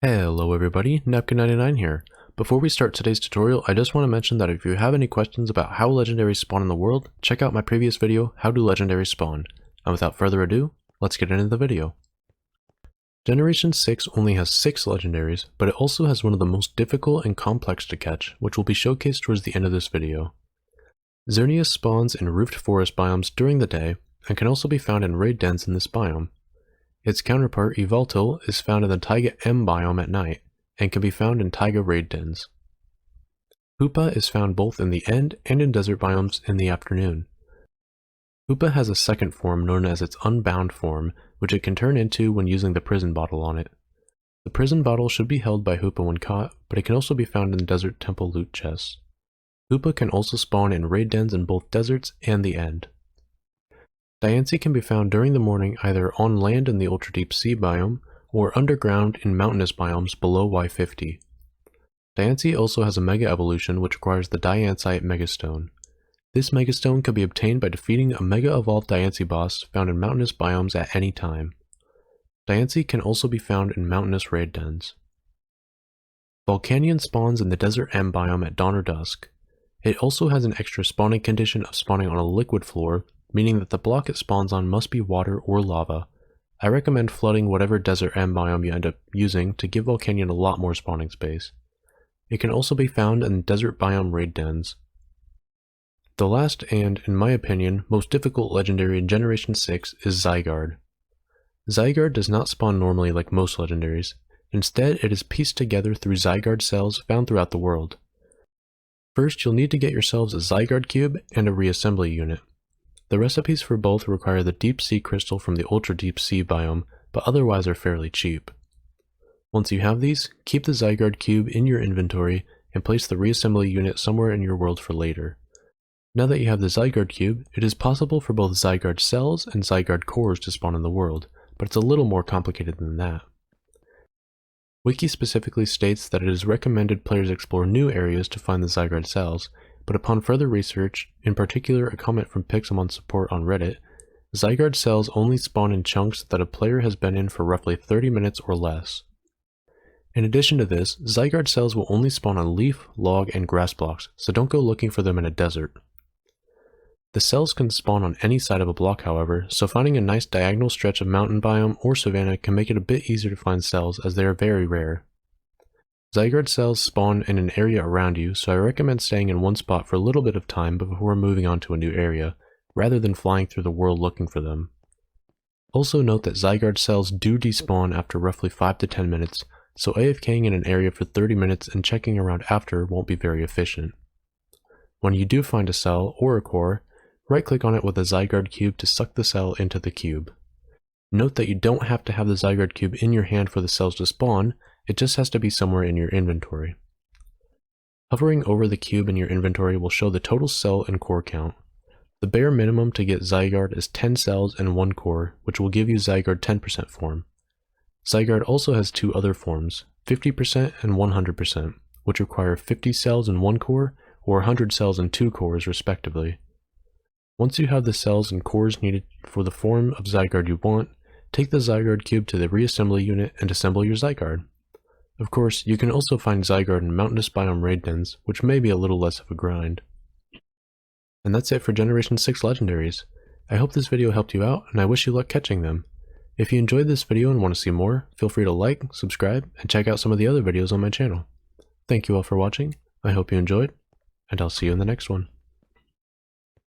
Hello everybody, Napkin99 here. Before we start today's tutorial, I just want to mention that if you have any questions about how legendaries spawn in the world, check out my previous video, How Do Legendaries Spawn? And without further ado, let's get into the video. Generation 6 only has 6 legendaries, but it also has one of the most difficult and complex to catch, which will be showcased towards the end of this video. Xerneas spawns in roofed forest biomes during the day, and can also be found in raid dens in this biome. Its counterpart, Yveltal, is found in the Taiga M biome at night, and can be found in Taiga raid dens. Hoopa is found both in the end and in desert biomes in the afternoon. Hoopa has a second form known as its unbound form, which it can turn into when using the prison bottle on it. The prison bottle should be held by Hoopa when caught, but it can also be found in desert temple loot chests. Hoopa can also spawn in raid dens in both deserts and the end. Diancie can be found during the morning either on land in the ultra deep sea biome, or underground in mountainous biomes below Y50. Diancie also has a mega evolution which requires the Diancite megastone. This megastone can be obtained by defeating a mega evolved Diancie boss found in mountainous biomes at any time. Diancie can also be found in mountainous raid dens. Volcanion spawns in the desert M biome at dawn or dusk. It also has an extra spawning condition of spawning on a liquid floor, meaning that the block it spawns on must be water or lava. I recommend flooding whatever desert M biome you end up using to give Volcanion a lot more spawning space. It can also be found in desert biome raid dens. The last and, in my opinion, most difficult legendary in Generation 6 is Zygarde. Zygarde does not spawn normally like most legendaries. Instead, it is pieced together through Zygarde cells found throughout the world. First, you'll need to get yourselves a Zygarde cube and a reassembly unit. The recipes for both require the deep sea crystal from the ultra deep sea biome, but otherwise are fairly cheap. Once you have these, keep the Zygarde cube in your inventory and place the reassembly unit somewhere in your world for later. Now that you have the Zygarde cube, it is possible for both Zygarde cells and Zygarde cores to spawn in the world, but it's a little more complicated than that. Wiki specifically states that it is recommended players explore new areas to find the Zygarde cells, but upon further research, in particular a comment from Pixelmon support on Reddit, Zygarde cells only spawn in chunks that a player has been in for roughly 30 minutes or less. In addition to this, Zygarde cells will only spawn on leaf, log, and grass blocks, so don't go looking for them in a desert. The cells can spawn on any side of a block however, so finding a nice diagonal stretch of mountain biome or savanna can make it a bit easier to find cells as they are very rare. Zygarde cells spawn in an area around you, so I recommend staying in one spot for a little bit of time before moving on to a new area, rather than flying through the world looking for them. Also note that Zygarde cells do despawn after roughly 5 to 10 minutes, so AFKing in an area for 30 minutes and checking around after won't be very efficient. When you do find a cell or a core, right-click on it with a Zygarde cube to suck the cell into the cube. Note that you don't have to have the Zygarde cube in your hand for the cells to spawn, it just has to be somewhere in your inventory. Hovering over the cube in your inventory will show the total cell and core count. The bare minimum to get Zygarde is 10 cells and 1 core, which will give you Zygarde 10% form. Zygarde also has 2 other forms, 50% and 100%, which require 50 cells and 1 core, or 100 cells and 2 cores respectively. Once you have the cells and cores needed for the form of Zygarde you want, take the Zygarde cube to the reassembly unit and assemble your Zygarde. Of course, you can also find Zygarde in mountainous biome raid dens, which may be a little less of a grind. And that's it for Generation 6 legendaries. I hope this video helped you out, and I wish you luck catching them. If you enjoyed this video and want to see more, feel free to like, subscribe, and check out some of the other videos on my channel. Thank you all for watching, I hope you enjoyed, and I'll see you in the next one.